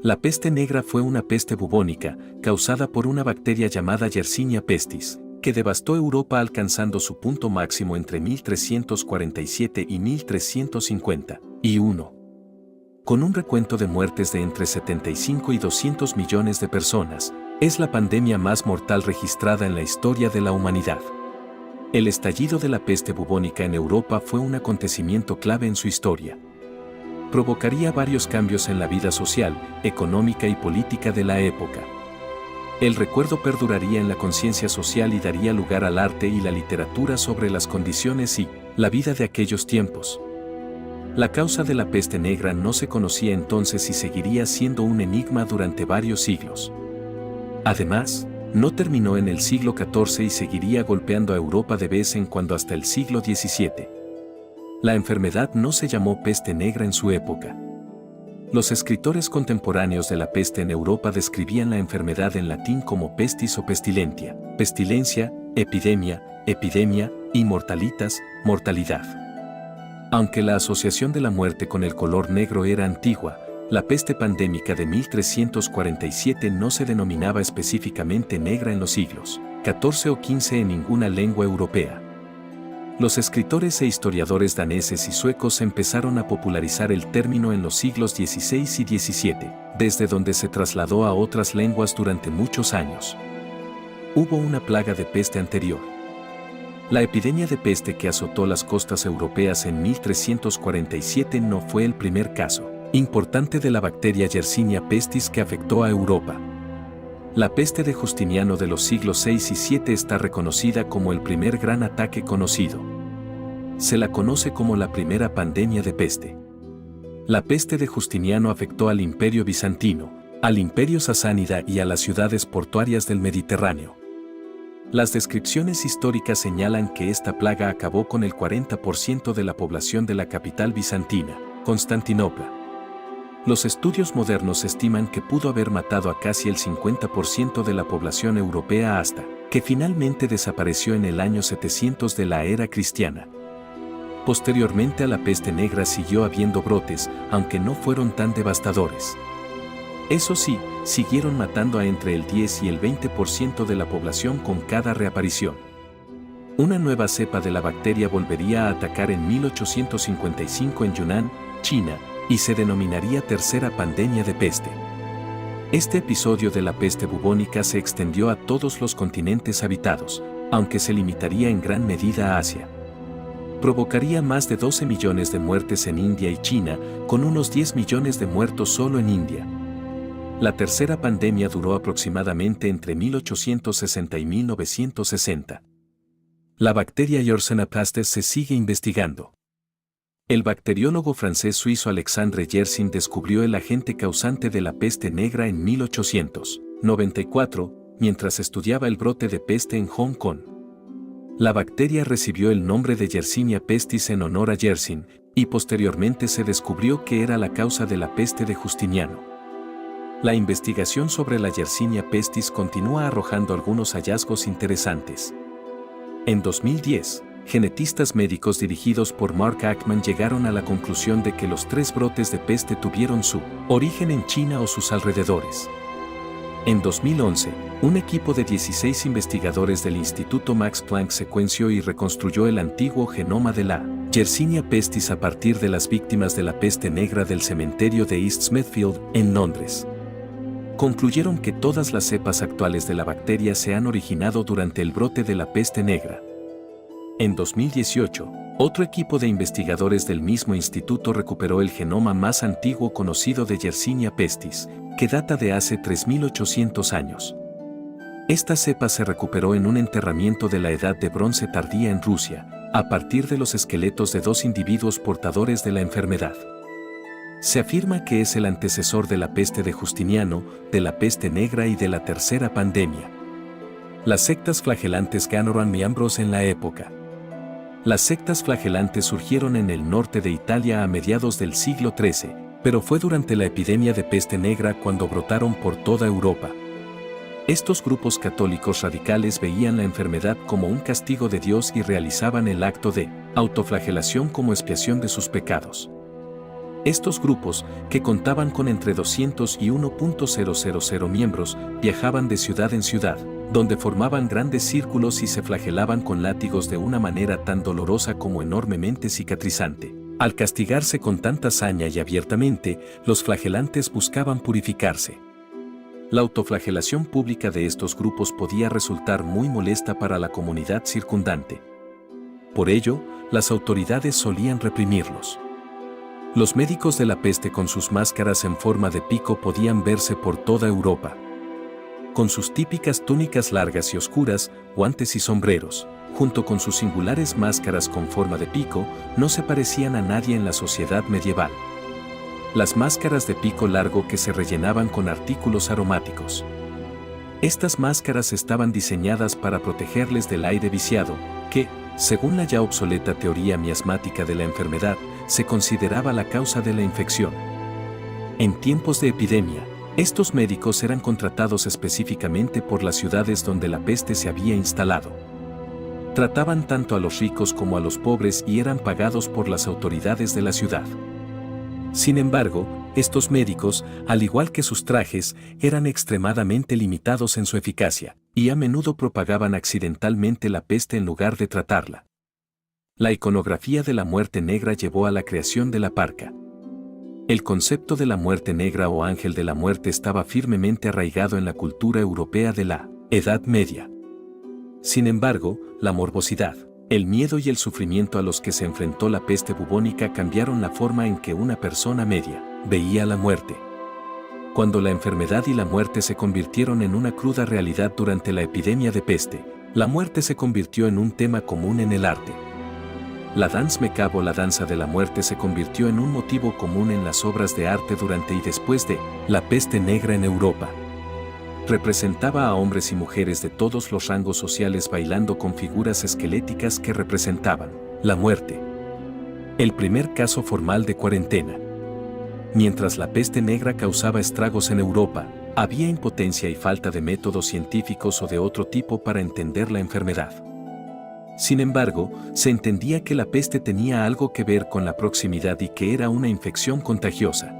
La peste negra fue una peste bubónica, causada por una bacteria llamada Yersinia pestis, que devastó Europa alcanzando su punto máximo entre 1347 y 1351, con un recuento de muertes de entre 75 y 200 millones de personas. Es la pandemia más mortal registrada en la historia de la humanidad. El estallido de la peste bubónica en Europa fue un acontecimiento clave en su historia. Provocaría varios cambios en la vida social, económica y política de la época. El recuerdo perduraría en la conciencia social y daría lugar al arte y la literatura sobre las condiciones y la vida de aquellos tiempos. La causa de la peste negra no se conocía entonces y seguiría siendo un enigma durante varios siglos. Además, no terminó en el siglo XIV y seguiría golpeando a Europa de vez en cuando hasta el siglo XVII. La enfermedad no se llamó peste negra en su época. Los escritores contemporáneos de la peste en Europa describían la enfermedad en latín como pestis o pestilentia, pestilencia, epidemia, epidemia y mortalitas, mortalidad. Aunque la asociación de la muerte con el color negro era antigua, la peste pandémica de 1347 no se denominaba específicamente negra en los siglos XIV o XV en ninguna lengua europea. Los escritores e historiadores daneses y suecos empezaron a popularizar el término en los siglos XVI y XVII, desde donde se trasladó a otras lenguas durante muchos años. Hubo una plaga de peste anterior. La epidemia de peste que azotó las costas europeas en 1347 no fue el primer caso importante de la bacteria Yersinia pestis que afectó a Europa. La peste de Justiniano de los siglos VI y VII está reconocida como el primer gran ataque conocido. Se la conoce como la primera pandemia de peste. La peste de Justiniano afectó al Imperio Bizantino, al Imperio Sasánida y a las ciudades portuarias del Mediterráneo. Las descripciones históricas señalan que esta plaga acabó con el 40% de la población de la capital bizantina, Constantinopla. Los estudios modernos estiman que pudo haber matado a casi el 50% de la población europea hasta que finalmente desapareció en el año 700 de la era cristiana. Posteriormente a la peste negra siguió habiendo brotes, aunque no fueron tan devastadores. Eso sí, siguieron matando a entre el 10 y el 20% de la población con cada reaparición. Una nueva cepa de la bacteria volvería a atacar en 1855 en Yunnan, China, y se denominaría tercera pandemia de peste. Este episodio de la peste bubónica se extendió a todos los continentes habitados, aunque se limitaría en gran medida a Asia. Provocaría más de 12 millones de muertes en India y China, con unos 10 millones de muertos solo en India. La tercera pandemia duró aproximadamente entre 1860 y 1960. La bacteria Yersinia pestis se sigue investigando. El bacteriólogo francés suizo Alexandre Yersin descubrió el agente causante de la peste negra en 1894, mientras estudiaba el brote de peste en Hong Kong. La bacteria recibió el nombre de Yersinia pestis en honor a Yersin, y posteriormente se descubrió que era la causa de la peste de Justiniano. La investigación sobre la Yersinia pestis continúa arrojando algunos hallazgos interesantes. En 2010, genetistas médicos dirigidos por Mark Ackman llegaron a la conclusión de que los 3 brotes de peste tuvieron su origen en China o sus alrededores. En 2011, un equipo de 16 investigadores del Instituto Max Planck secuenció y reconstruyó el antiguo genoma de la Yersinia pestis a partir de las víctimas de la peste negra del cementerio de East Smithfield, en Londres. Concluyeron que todas las cepas actuales de la bacteria se han originado durante el brote de la peste negra. En 2018, otro equipo de investigadores del mismo instituto recuperó el genoma más antiguo conocido de Yersinia pestis, que data de hace 3.800 años. Esta cepa se recuperó en un enterramiento de la Edad de Bronce tardía en Rusia, a partir de los esqueletos de 2 individuos portadores de la enfermedad. Se afirma que es el antecesor de la peste de Justiniano, de la peste negra y de la tercera pandemia. Las sectas flagelantes ganaron miembros en la época. Las sectas flagelantes surgieron en el norte de Italia a mediados del siglo XIII, pero fue durante la epidemia de peste negra cuando brotaron por toda Europa. Estos grupos católicos radicales veían la enfermedad como un castigo de Dios y realizaban el acto de autoflagelación como expiación de sus pecados. Estos grupos, que contaban con entre 200 y 1.000 miembros, viajaban de ciudad en ciudad, donde formaban grandes círculos y se flagelaban con látigos de una manera tan dolorosa como enormemente cicatrizante. Al castigarse con tanta saña y abiertamente, los flagelantes buscaban purificarse. La autoflagelación pública de estos grupos podía resultar muy molesta para la comunidad circundante. Por ello, las autoridades solían reprimirlos. Los médicos de la peste con sus máscaras en forma de pico podían verse por toda Europa. Con sus típicas túnicas largas y oscuras, guantes y sombreros, junto con sus singulares máscaras con forma de pico, no se parecían a nadie en la sociedad medieval. Las máscaras de pico largo que se rellenaban con artículos aromáticos. Estas máscaras estaban diseñadas para protegerles del aire viciado, que, según la ya obsoleta teoría miasmática de la enfermedad, se consideraba la causa de la infección. En tiempos de epidemia, estos médicos eran contratados específicamente por las ciudades donde la peste se había instalado. Trataban tanto a los ricos como a los pobres y eran pagados por las autoridades de la ciudad. Sin embargo, estos médicos, al igual que sus trajes, eran extremadamente limitados en su eficacia, y a menudo propagaban accidentalmente la peste en lugar de tratarla. La iconografía de la muerte negra llevó a la creación de la parca. El concepto de la muerte negra o ángel de la muerte estaba firmemente arraigado en la cultura europea de la Edad Media. Sin embargo, la morbosidad, el miedo y el sufrimiento a los que se enfrentó la peste bubónica cambiaron la forma en que una persona media veía la muerte. Cuando la enfermedad y la muerte se convirtieron en una cruda realidad durante la epidemia de peste, la muerte se convirtió en un tema común en el arte. La danse macabre o la danza de la muerte se convirtió en un motivo común en las obras de arte durante y después de la peste negra en Europa. Representaba a hombres y mujeres de todos los rangos sociales bailando con figuras esqueléticas que representaban la muerte. El primer caso formal de cuarentena. Mientras la peste negra causaba estragos en Europa, había impotencia y falta de métodos científicos o de otro tipo para entender la enfermedad. Sin embargo, se entendía que la peste tenía algo que ver con la proximidad y que era una infección contagiosa.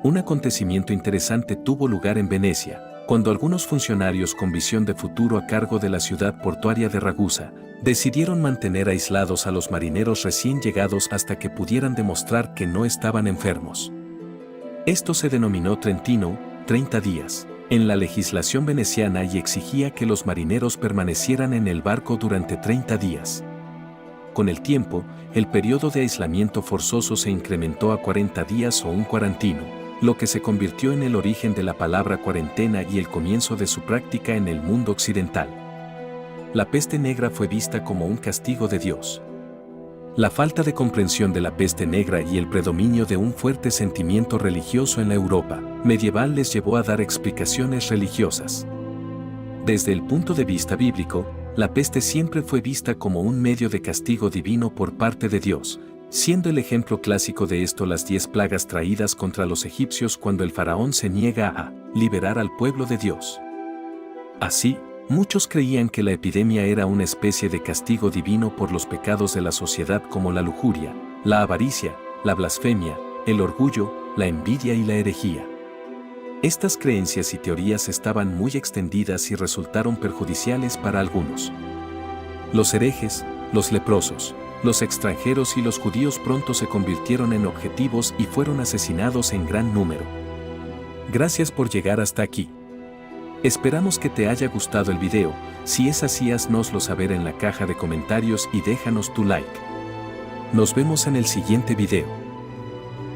Un acontecimiento interesante tuvo lugar en Venecia, cuando algunos funcionarios con visión de futuro a cargo de la ciudad portuaria de Ragusa decidieron mantener aislados a los marineros recién llegados hasta que pudieran demostrar que no estaban enfermos. Esto se denominó Trentino, 30 días, en la legislación veneciana y exigía que los marineros permanecieran en el barco durante 30 días. Con el tiempo, el periodo de aislamiento forzoso se incrementó a 40 días o un cuarantino, lo que se convirtió en el origen de la palabra cuarentena y el comienzo de su práctica en el mundo occidental. La peste negra fue vista como un castigo de Dios. La falta de comprensión de la peste negra y el predominio de un fuerte sentimiento religioso en la Europa medieval les llevó a dar explicaciones religiosas. Desde el punto de vista bíblico, la peste siempre fue vista como un medio de castigo divino por parte de Dios, siendo el ejemplo clásico de esto las 10 plagas traídas contra los egipcios cuando el faraón se niega a liberar al pueblo de Dios. Así, muchos creían que la epidemia era una especie de castigo divino por los pecados de la sociedad como la lujuria, la avaricia, la blasfemia, el orgullo, la envidia y la herejía. Estas creencias y teorías estaban muy extendidas y resultaron perjudiciales para algunos. Los herejes, los leprosos, los extranjeros y los judíos pronto se convirtieron en objetivos y fueron asesinados en gran número. Gracias por llegar hasta aquí. Esperamos que te haya gustado el video. Si es así, haznoslo saber en la caja de comentarios y déjanos tu like. Nos vemos en el siguiente video.